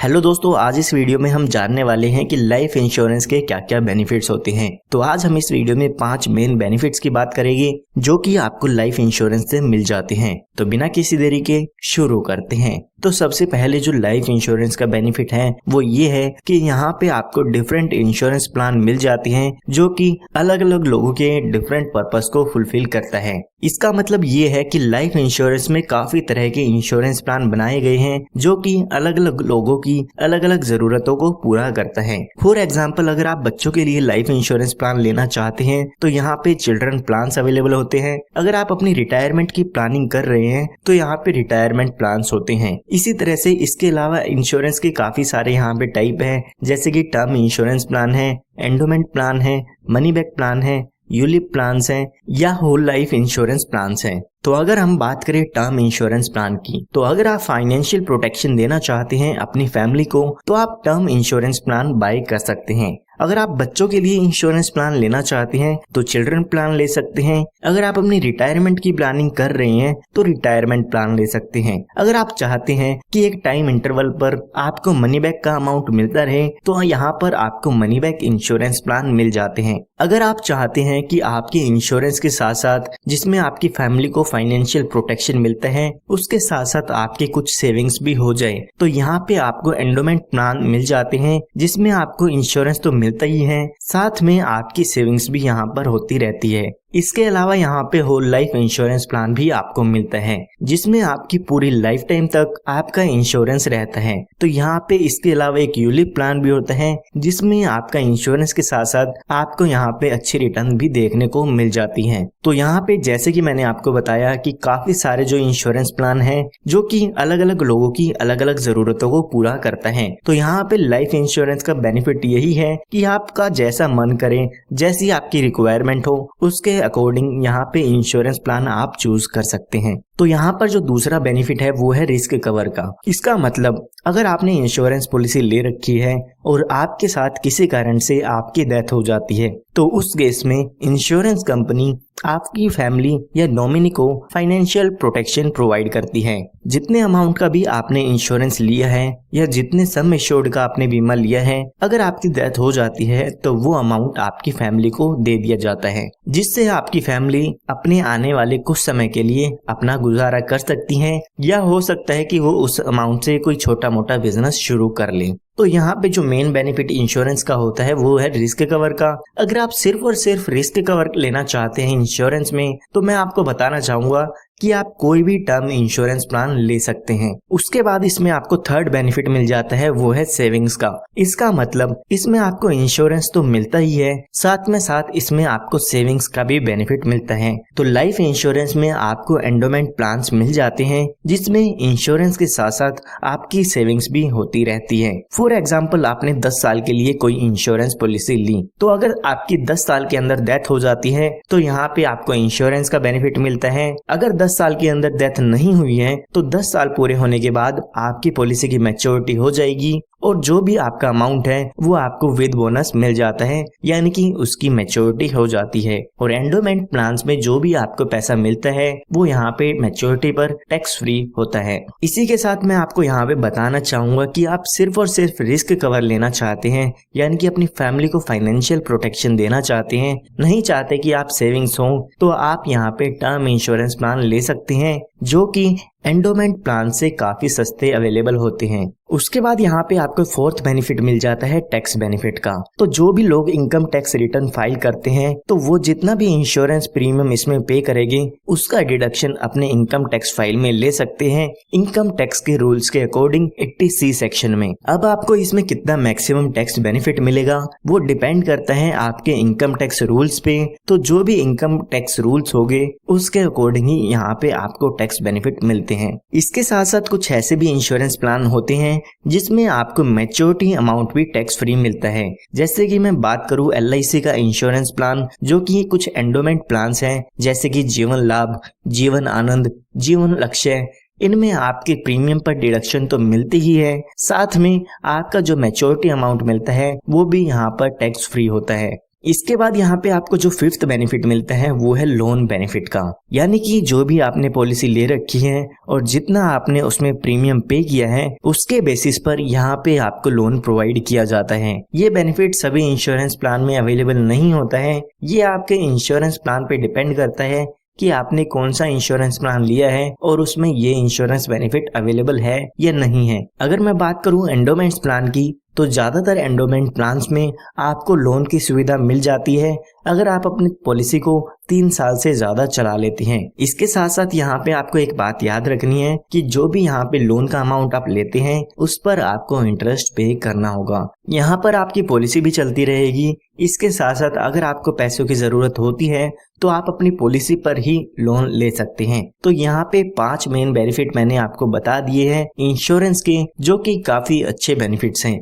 Hello दोस्तों, आज इस वीडियो में हम जानने वाले हैं कि लाइफ इंश्योरेंस के क्या क्या बेनिफिट्स होते हैं। तो आज हम इस वीडियो में 5 मेन बेनिफिट्स की बात करेंगे जो कि आपको लाइफ इंश्योरेंस से मिल जाते हैं। तो बिना किसी देरी के शुरू करते हैं। तो सबसे पहले जो लाइफ इंश्योरेंस का बेनिफिट है वो ये है कि यहाँ पे आपको डिफरेंट इंश्योरेंस प्लान मिल जाते हैं जो कि अलग अलग लोगों के डिफरेंट पर्पस को फुलफिल करता है। इसका मतलब ये है कि लाइफ इंश्योरेंस में काफी तरह के इंश्योरेंस प्लान बनाए गए हैं जो कि अलग अलग लोगों की अलग अलग जरूरतों को पूरा करता है। फॉर एग्जाम्पल, अगर आप बच्चों के लिए लाइफ इंश्योरेंस प्लान लेना चाहते हैं तो यहाँ पे चिल्ड्रन प्लान अवेलेबल होते हैं। अगर आप अपनी रिटायरमेंट की प्लानिंग कर रहे हैं तो यहाँ पे रिटायरमेंट प्लान होते हैं। इसी तरह से इसके अलावा इंश्योरेंस के काफी सारे यहाँ पे टाइप हैं, जैसे कि टर्म इंश्योरेंस प्लान है, एंडोमेंट प्लान है, मनी बैक प्लान है, यूलिप प्लान्स हैं या होल लाइफ इंश्योरेंस प्लान्स हैं। तो अगर हम बात करें टर्म इंश्योरेंस प्लान की, तो अगर आप फाइनेंशियल प्रोटेक्शन देना चाहते हैं अपनी फैमिली को तो आप टर्म इंश्योरेंस प्लान बाय कर सकते हैं। अगर आप बच्चों के लिए इंश्योरेंस प्लान लेना चाहते हैं तो चिल्ड्रन प्लान ले सकते हैं। अगर आप अपनी रिटायरमेंट की प्लानिंग कर रहे हैं तो रिटायरमेंट प्लान ले सकते हैं। अगर आप चाहते हैं कि एक टाइम इंटरवल पर आपको मनी बैक का अमाउंट मिलता रहे तो यहाँ पर आपको मनी बैक इंश्योरेंस प्लान मिल जाते हैं। अगर आप चाहते हैं कि आपके इंश्योरेंस के साथ साथ जिसमें आपकी फैमिली को फाइनेंशियल प्रोटेक्शन मिलता है उसके साथ साथ आपके कुछ सेविंग्स भी हो जाए तो यहाँ पे आपको एंडोमेंट प्लान मिल जाते हैं जिसमें आपको इंश्योरेंस तो मिलता ही है, साथ में आपकी सेविंग्स भी यहाँ पर होती रहती है। इसके अलावा यहाँ पे होल लाइफ इंश्योरेंस प्लान भी आपको मिलता है जिसमें आपकी पूरी लाइफ टाइम तक आपका इंश्योरेंस रहता है। तो यहाँ पे इसके अलावा एक यूलिप प्लान भी होता है जिसमें आपका इंश्योरेंस के साथ साथ आपको यहाँ पे अच्छी रिटर्न भी देखने को मिल जाती है। तो यहाँ पे जैसे कि मैंने आपको बताया कि काफी सारे जो इंश्योरेंस प्लान है जो कि अलग अलग लोगों की अलग अलग जरूरतों को पूरा करता है। तो यहाँ पे लाइफ इंश्योरेंस का बेनिफिट यही है कि आपका जैसा मन करे, जैसी आपकी रिक्वायरमेंट हो उसके अकॉर्डिंग यहाँ पे इंश्योरेंस प्लान आप चूज कर सकते हैं। तो यहाँ पर जो दूसरा बेनिफिट है वो है रिस्क कवर का। इसका मतलब अगर आपने इंश्योरेंस पॉलिसी ले रखी है और आपके साथ किसी कारण से आपकी डेथ हो जाती है तो उस केस में इंश्योरेंस कंपनी आपकी फैमिली या नॉमिनी को फाइनेंशियल प्रोटेक्शन प्रोवाइड करती है। जितने अमाउंट का भी आपने इंश्योरेंस लिया है या जितने सम एश्योर्ड का आपने बीमा लिया है, अगर आपकी डेथ हो जाती है तो वो अमाउंट आपकी फैमिली को दे दिया जाता है, जिससे आपकी फैमिली अपने आने वाले कुछ समय के लिए अपना गुजारा कर सकती है या हो सकता है कि वो उस अमाउंट से कोई छोटा मोटा बिजनेस शुरू कर ले। तो यहाँ पे जो मेन बेनिफिट इंश्योरेंस का होता है वो है रिस्क कवर का। अगर आप सिर्फ और सिर्फ रिस्क कवर लेना चाहते हैं इंश्योरेंस में तो मैं आपको बताना चाहूंगा कि आप कोई भी टर्म इंश्योरेंस प्लान ले सकते हैं। उसके बाद इसमें आपको थर्ड बेनिफिट मिल जाता है वो है सेविंग्स का। इसका मतलब इसमें आपको इंश्योरेंस तो मिलता ही है, साथ में साथ इसमें आपको सेविंग्स का भी बेनिफिट मिलता है। तो लाइफ इंश्योरेंस में आपको एंडोमेंट प्लान्स मिल जाते हैं जिसमें इंश्योरेंस के साथ साथ आपकी सेविंग्स भी होती रहती है। फॉर एग्जाम्पल, आपने 10 साल के लिए कोई इंश्योरेंस पॉलिसी ली तो अगर आपकी 10 साल के अंदर डेथ हो जाती है तो यहाँ पे आपको इंश्योरेंस का बेनिफिट मिलता है। अगर 10 साल के अंदर डेथ नहीं हुई है तो 10 साल पूरे होने के बाद आपकी पॉलिसी की मैच्योरिटी हो जाएगी और जो भी आपका अमाउंट है वो आपको विद बोनस मिल जाता है, यानी कि उसकी मैच्योरिटी हो जाती है। और एंडोमेंट प्लान्स में जो भी आपको पैसा मिलता है वो यहाँ पे मैच्योरिटी पर टैक्स फ्री होता है। इसी के साथ मैं आपको यहाँ पे बताना चाहूंगा कि आप सिर्फ और सिर्फ रिस्क कवर लेना चाहते हैं, यानी कि अपनी फैमिली को फाइनेंशियल प्रोटेक्शन देना चाहते हैं, नहीं चाहते कि आप सेविंग्स हो, तो आप यहाँ पे टर्म इंश्योरेंस प्लान ले सकते हैं जो कि एंडोमेंट प्लान से काफी सस्ते अवेलेबल होते हैं। उसके बाद यहाँ पे आपको फोर्थ बेनिफिट मिल जाता है टैक्स बेनिफिट का। तो जो भी लोग इनकम टैक्स रिटर्न फाइल करते हैं तो वो जितना भी इंश्योरेंस प्रीमियम इसमें पे करेंगे उसका डिडक्शन अपने इनकम टैक्स फाइल में ले सकते हैं इनकम टैक्स के रूल्स के अकॉर्डिंग 80C सेक्शन में। अब आपको इसमें कितना मैक्सिमम टैक्स बेनिफिट मिलेगा वो डिपेंड करता है आपके इनकम टैक्स रूल्स पे। तो जो भी इनकम टैक्स रूल्स होंगे उसके अकॉर्डिंग ही यहाँ पे आपको टैक्स बेनिफिट मिलते हैं। इसके साथ साथ कुछ ऐसे भी इंश्योरेंस प्लान होते हैं जिसमें आपको मैच्योरिटी अमाउंट भी टैक्स फ्री मिलता है। जैसे कि मैं बात करूं LIC का इंश्योरेंस प्लान जो कि कुछ एंडोमेंट प्लान्स हैं जैसे कि जीवन लाभ, जीवन आनंद, जीवन लक्ष्य। इनमें आपके प्रीमियम पर डिडक्शन तो मिलती ही है, साथ में आपका जो मैच्योरिटी अमाउंट मिलता है वो भी यहाँ पर टैक्स फ्री होता है। इसके बाद यहाँ पे आपको जो फिफ्थ बेनिफिट मिलता है वो है लोन बेनिफिट का, यानी कि जो भी आपने पॉलिसी ले रखी है और जितना आपने उसमें प्रीमियम पे किया है उसके बेसिस पर यहाँ पे आपको लोन प्रोवाइड किया जाता है। ये बेनिफिट सभी इंश्योरेंस प्लान में अवेलेबल नहीं होता है, ये आपके इंश्योरेंस प्लान पे डिपेंड करता है कि आपने कौन सा इंश्योरेंस प्लान लिया है और उसमें ये इंश्योरेंस बेनिफिट अवेलेबल है या नहीं है। अगर मैं बात करूं एंडोमेंट्स प्लान की, तो ज्यादातर एंडोमेंट प्लान्स में आपको लोन की सुविधा मिल जाती है अगर आप अपनी पॉलिसी को 3 साल से ज्यादा चला लेते हैं। इसके साथ साथ यहाँ पे आपको एक बात याद रखनी है कि जो भी यहाँ पे लोन का अमाउंट आप लेते हैं उस पर आपको इंटरेस्ट पे करना होगा। यहाँ पर आपकी पॉलिसी भी चलती रहेगी। इसके साथ साथ अगर आपको पैसों की जरूरत होती है तो आप अपनी पॉलिसी पर ही लोन ले सकते हैं। तो यहाँ पे 5 मेन बेनिफिट मैंने आपको बता दिए हैं इंश्योरेंस के, जो कि काफी अच्छे बेनिफिट्स हैं।